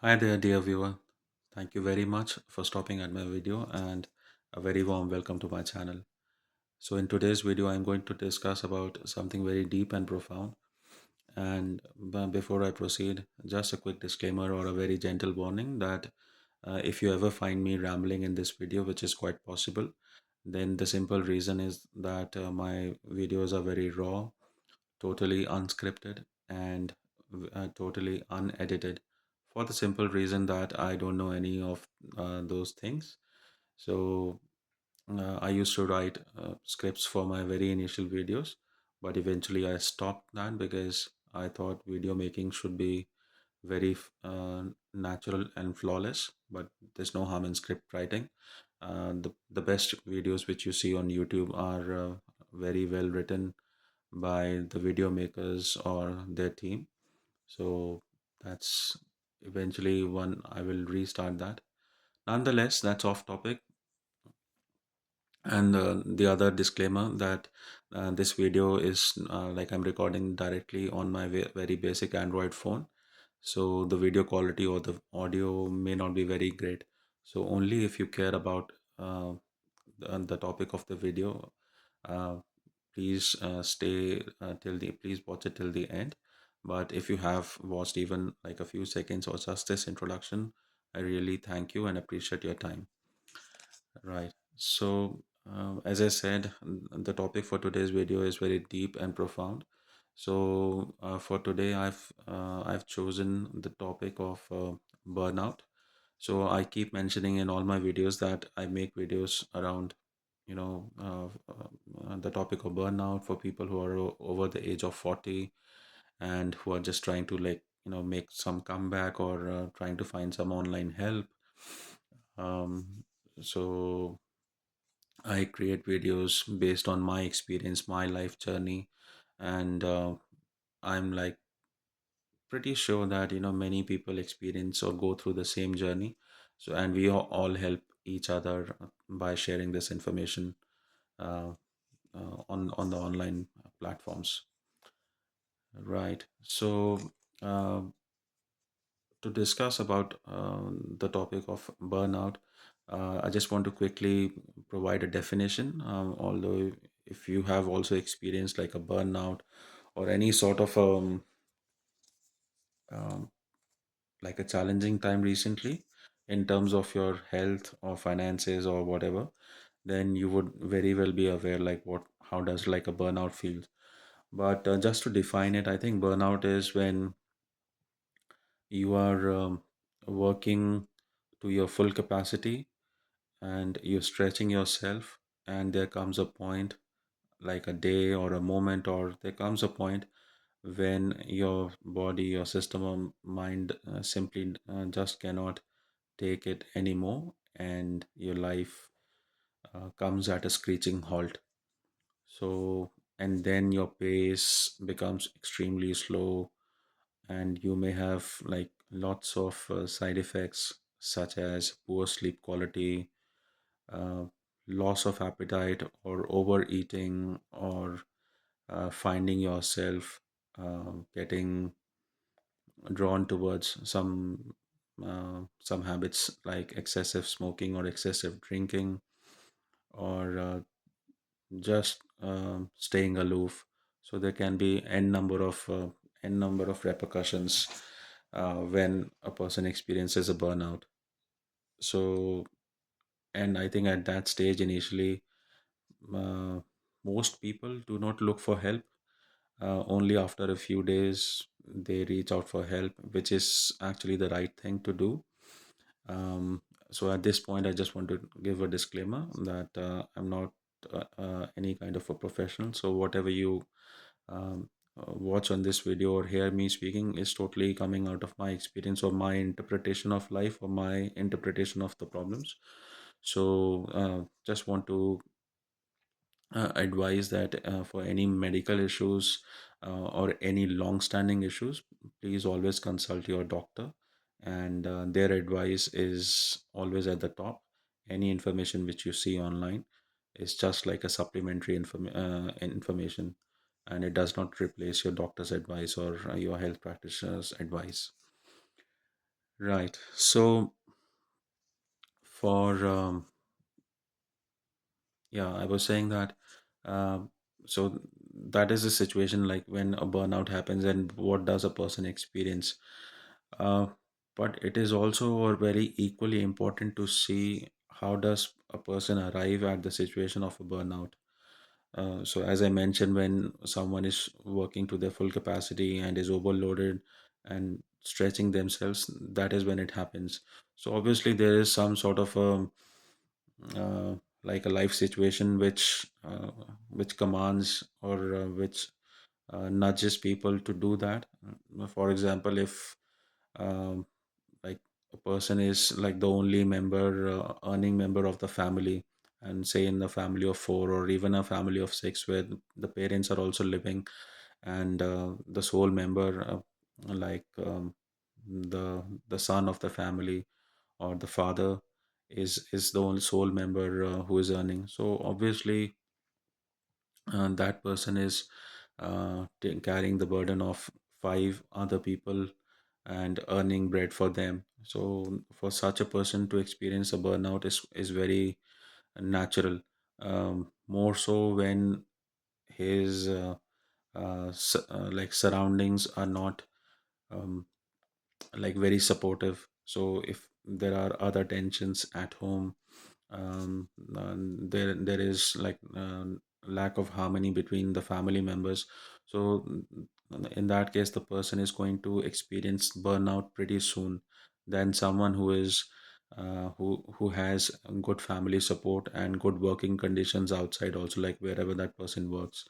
Hi there, dear viewer. Thank you very much for stopping at my video and a very warm welcome to my channel. So in today's video, I'm going to discuss about something very deep and profound. And before I proceed, just a quick disclaimer or a very gentle warning that if you ever find me rambling in this video, which is quite possible, then the simple reason is that my videos are very raw, totally unscripted, and totally unedited for the simple reason that I don't know any of those things. So I used to write scripts for my very initial videos, but eventually I stopped that because I thought video making should be very natural and flawless, but there's no harm in script writing. The best videos which you see on YouTube are very well written by the video makers or their team. So that's eventually one I will restart that. Nonetheless, that's off topic. And the other disclaimer that this video is like I'm recording directly on my very basic Android phone. So the video quality or the audio may not be very great. So only if you care about the topic of the video, uh, please stay till the please watch it till the end. But if you have watched even like a few seconds or just this introduction, I really thank you and appreciate your time. Right. So, as I said, the topic for today's video is very deep and profound. So, for today, I've chosen the topic of burnout. So, I keep mentioning in all my videos that I make videos around, the topic of burnout for people who are over the age of 40 and who are just trying to make some comeback or trying to find some online help. So I create videos based on my experience, my life journey, and I'm like pretty sure that many people experience or go through the same journey. So, and we all help each other by sharing this information uh, on the online platforms, right? So, uh, to discuss about the topic of burnout, I just want to quickly provide a definition. Although, if you have also experienced like a burnout or any sort of um, like a challenging time recently in terms of your health or finances or whatever, then you would very well be aware like what how does like a burnout feel. But just to define it, I think burnout is when you are working to your full capacity and you're stretching yourself, and there comes a point like a day or a moment, or there comes a point when your body, your system or mind simply just cannot take it anymore, and your life comes at a screeching halt. So, and then your pace becomes extremely slow, and you may have like lots of side effects such as poor sleep quality, uh, loss of appetite or overeating, or finding yourself getting drawn towards some habits like excessive smoking or excessive drinking, or just staying aloof. So there can be n number of repercussions when a person experiences a burnout. So, and I think at that stage initially, uh, most people do not look for help. Only after a few days they reach out for help, which is actually the right thing to do. Um, so at this point, I just want to give a disclaimer that I'm not any kind of a professional. So whatever you watch on this video or hear me speaking is totally coming out of my experience or my interpretation of life or my interpretation of the problems. So just want to advise that for any medical issues or any long-standing issues, please always consult your doctor, and their advice is always at the top. Any information which you see online is just like a supplementary information, and it does not replace your doctor's advice or your health practitioner's advice. Right. So for yeah, I was saying that so that is the situation like when a burnout happens and what does a person experience. Uh, but it is also very equally important to see how does a person arrive at the situation of a burnout. So as I mentioned, when someone is working to their full capacity and is overloaded and stretching themselves, that is when it happens. So obviously there is some sort of a uh, like a life situation which commands or which nudges people to do that. For example, if um, like a person is like the only member earning member of the family, and say in a family of four or even a family of six where the parents are also living, and the sole member like the son of the family or the father is the only sole member who is earning. So obviously that person is carrying the burden of five other people and earning bread for them. So for such a person to experience a burnout is very natural. More so when his like surroundings are not um, like very supportive. So if there are other tensions at home, there is like lack of harmony between the family members. So in that case, the person is going to experience burnout pretty soon than someone who is who has good family support and good working conditions outside also, like wherever that person works.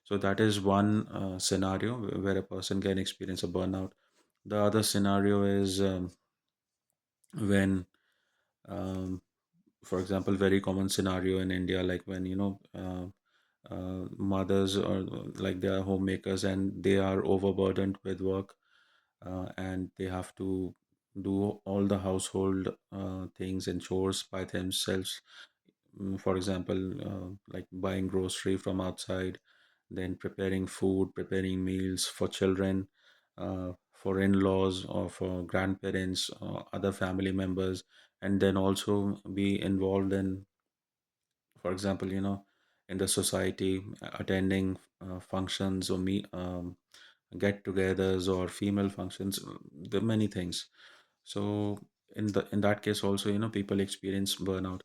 So that is one scenario where a person can experience a burnout. The other scenario is when, for example, very common scenario in India, like when mothers or like they are homemakers and they are overburdened with work, and they have to do all the household things and chores by themselves. For example, like buying grocery from outside, then preparing food, preparing meals for children, for in-laws or for grandparents or other family members, and then also be involved in, for example, in the society, attending functions or get-togethers or female functions. There are many things. So in that case also, people experience burnout,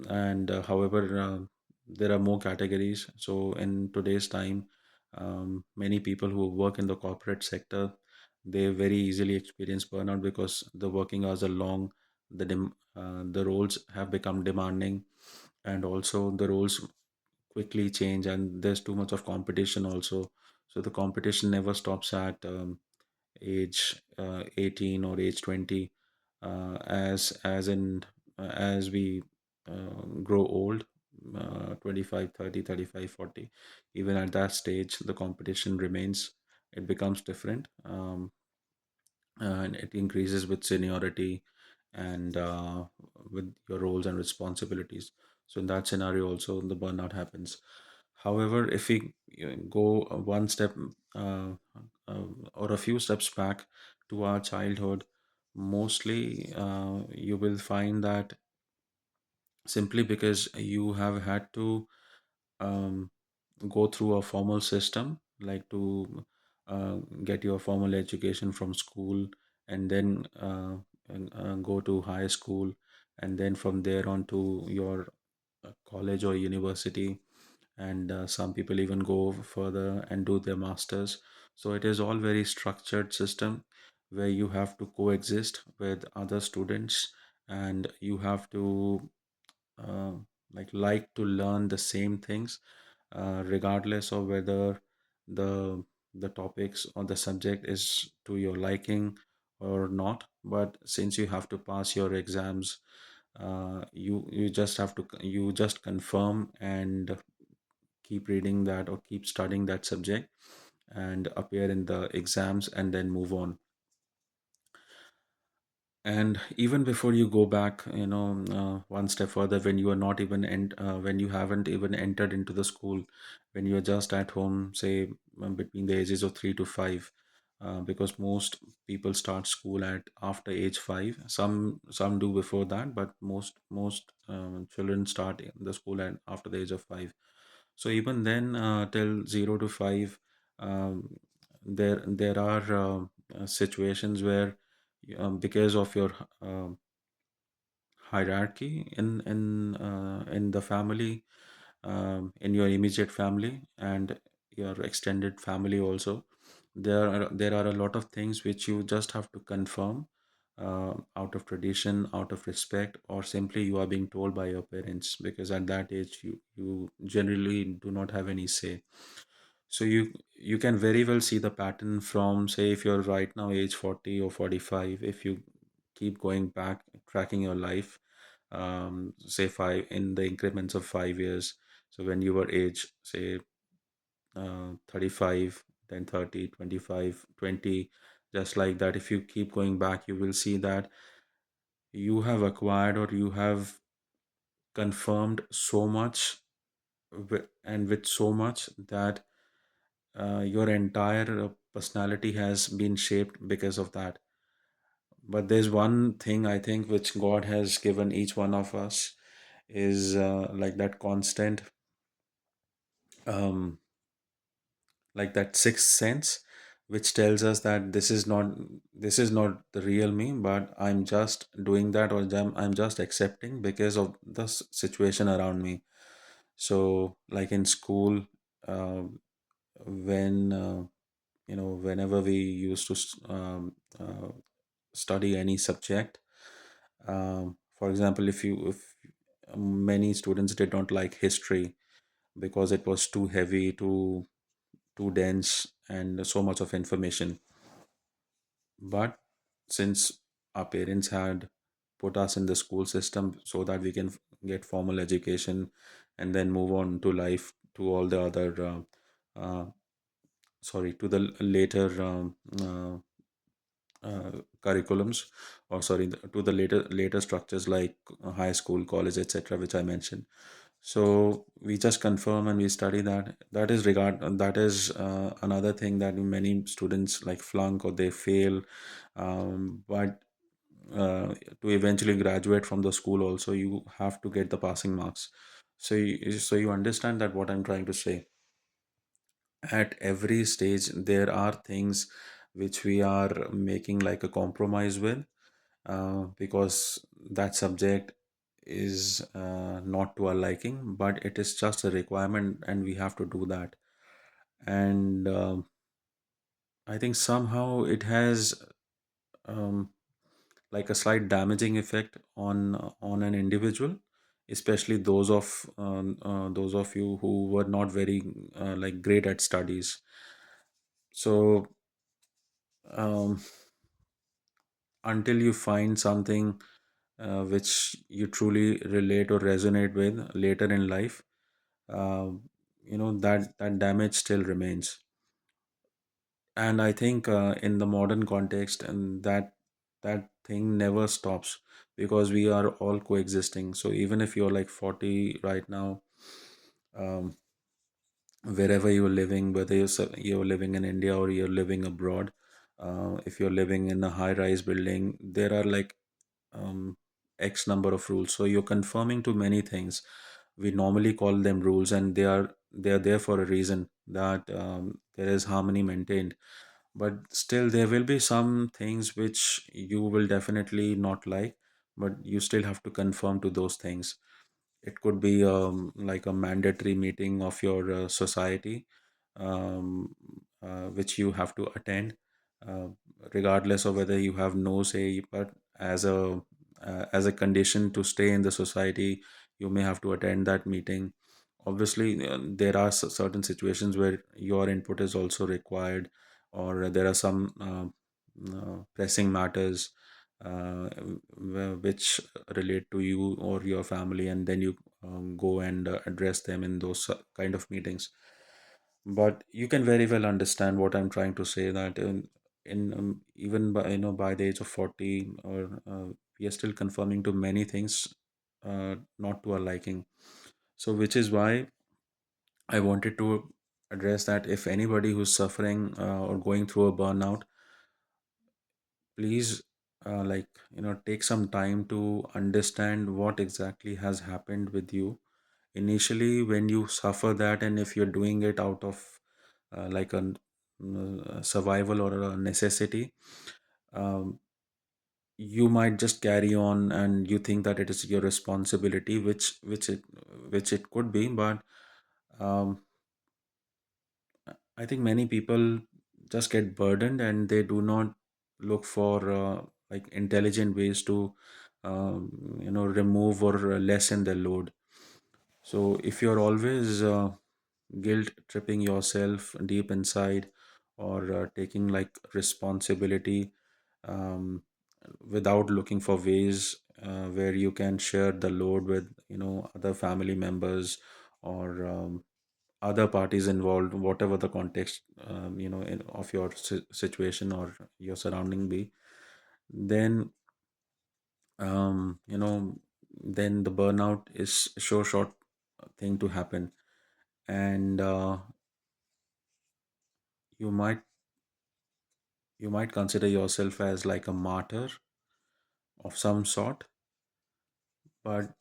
and however, there are more categories. So in today's time, many people who work in the corporate sector, they very easily experience burnout because the working hours are long, the roles have become demanding, and also the roles quickly change, and there's too much of competition also. So the competition never stops at age 18 or age 20. As we grow old, 25, 30, 35, 40, even at that stage the competition remains. It becomes different, and it increases with seniority and with your roles and responsibilities. So in that scenario also the burnout happens. However, if we go one step uh, or a few steps back to our childhood, mostly you will find that simply because you have had to um, go through a formal system, like to get your formal education from school, and then go to high school, and then from there on to your college or university, and some people even go further and do their masters. So it is all very structured system where you have to coexist with other students, and you have to uh, like to learn the same things, regardless of whether the the topics or the subject is to your liking or not. But since you have to pass your exams, you just have to you just confirm and keep reading that or keep studying that subject and appear in the exams and then move on. And even before you go back, one step further, when you are not even when you haven't even entered into the school, when you are just at home, say between the ages of 3 to 5, because most people start school at after age 5. Some do before that, but most children start in the school at after the age of 5. So even then, till 0 to 5, um, there are situations where, because of your hierarchy in the family, in your immediate family and your extended family also, there are a lot of things which you just have to confirm, out of tradition, out of respect, or simply you are being told by your parents, because at that age you generally do not have any say. So you can very well see the pattern from, say, if you're right now age 40 or 45, if you keep going back tracking your life, say five in the increments of 5 years. So when you were age, say, 35, then 30, 25, 20, just like that, if you keep going back, you will see that you have acquired, or you have confirmed so much, and with so much that your entire personality has been shaped because of that. But there's one thing I think which God has given each one of us, is like that constant, um, like that sixth sense, which tells us that this is not the real me, but I'm just doing that, or I'm just accepting because of the situation around me. So like in school, when whenever we used to study any subject, for example, if many students did not like history because it was too heavy, too dense, and so much of information. But since our parents had put us in the school system so that we can get formal education and then move on to life, to all the other sorry, to the later curriculums, or sorry, to the later structures like high school, college, etc., which I mentioned. So we just confirm and we study that. That is another thing that many students like flunk or they fail, but to eventually graduate from the school also, you have to get the passing marks. So you understand that what I'm trying to say. At every stage there are things which we are making like a compromise with, because that subject is not to our liking, but it is just a requirement and we have to do that. And I think somehow it has, um, like a slight damaging effect on an individual, especially those of you who were not very like great at studies. So um, until you find something which you truly relate or resonate with later in life, uh, that damage still remains. And I think in the modern context, and that thing never stops, because we are all coexisting. So even if you're like 40 right now, um, wherever you're living, whether you're living in India or you're living abroad, if you're living in a high rise building, there are like um, X number of rules. So you're conforming to many things. We normally call them rules, and they are there for a reason, that there is harmony maintained. But still, there will be some things which you will definitely not like, but you still have to conform to those things. It could be like a mandatory meeting of your society, which you have to attend, uh, regardless of whether you have no say. But as a condition to stay in the society, you may have to attend that meeting. Obviously, there are certain situations where your input is also required, or there are some pressing matters which relate to you or your family, and then you go and address them in those kind of meetings. But you can very well understand what I'm trying to say, that in even by by the age of 40, or we are still conforming to many things, not to our liking. So which is why I wanted to address that if anybody who's suffering or going through a burnout, please take some time to understand what exactly has happened with you initially when you suffer that. And if you're doing it out of like a survival or a necessity, um, you might just carry on and you think that it is your responsibility, which it could be. But um, I think many people just get burdened and they do not look for like intelligent ways to remove or lessen the load. So if you're always guilt tripping yourself deep inside, or taking like responsibility um, without looking for ways where you can share the load with other family members, or other parties involved, whatever the context of your situation or your surrounding be, then um, you know then the burnout is a short thing to happen. And you might you might consider yourself as like a martyr of some sort. But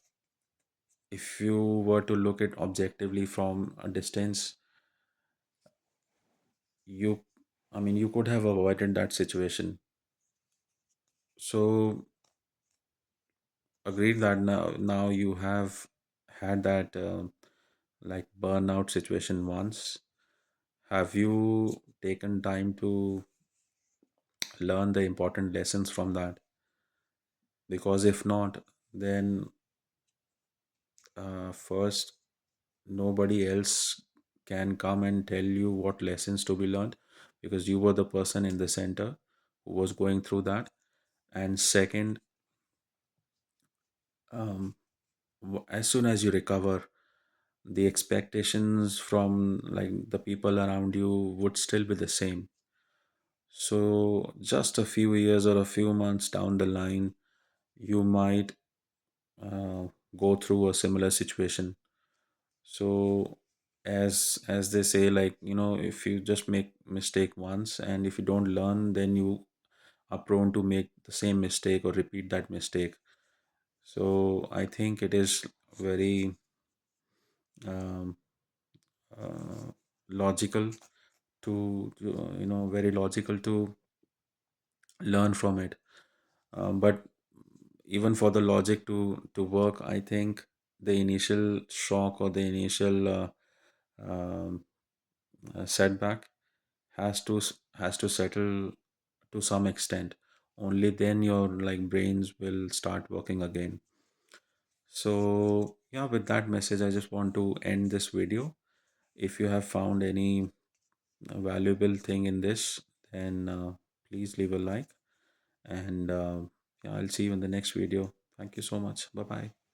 if you were to look at objectively from a distance, you you could have avoided that situation. So agreed that now you have had that like burnout situation once. Have you taken time to learn the important lessons from that? Because if not, then first, nobody else can come and tell you what lessons to be learned, because you were the person in the center who was going through that. And second, um, as soon as you recover, the expectations from like the people around you would still be the same. So just a few years or a few months down the line, you might uh, go through a similar situation. So as they say, like, if you just make mistake once and if you don't learn, then you are prone to make the same mistake or repeat that mistake. So I think it is very um, uh, logical very logical to learn from it. But even for the logic to work, I think the initial shock or the initial um, setback has to settle to some extent. Only then your like brains will start working again. So yeah, with that message, I just want to end this video. If you have found any valuable thing in this, then please leave a like. And yeah, I'll see you in the next video. Thank you so much. Bye bye.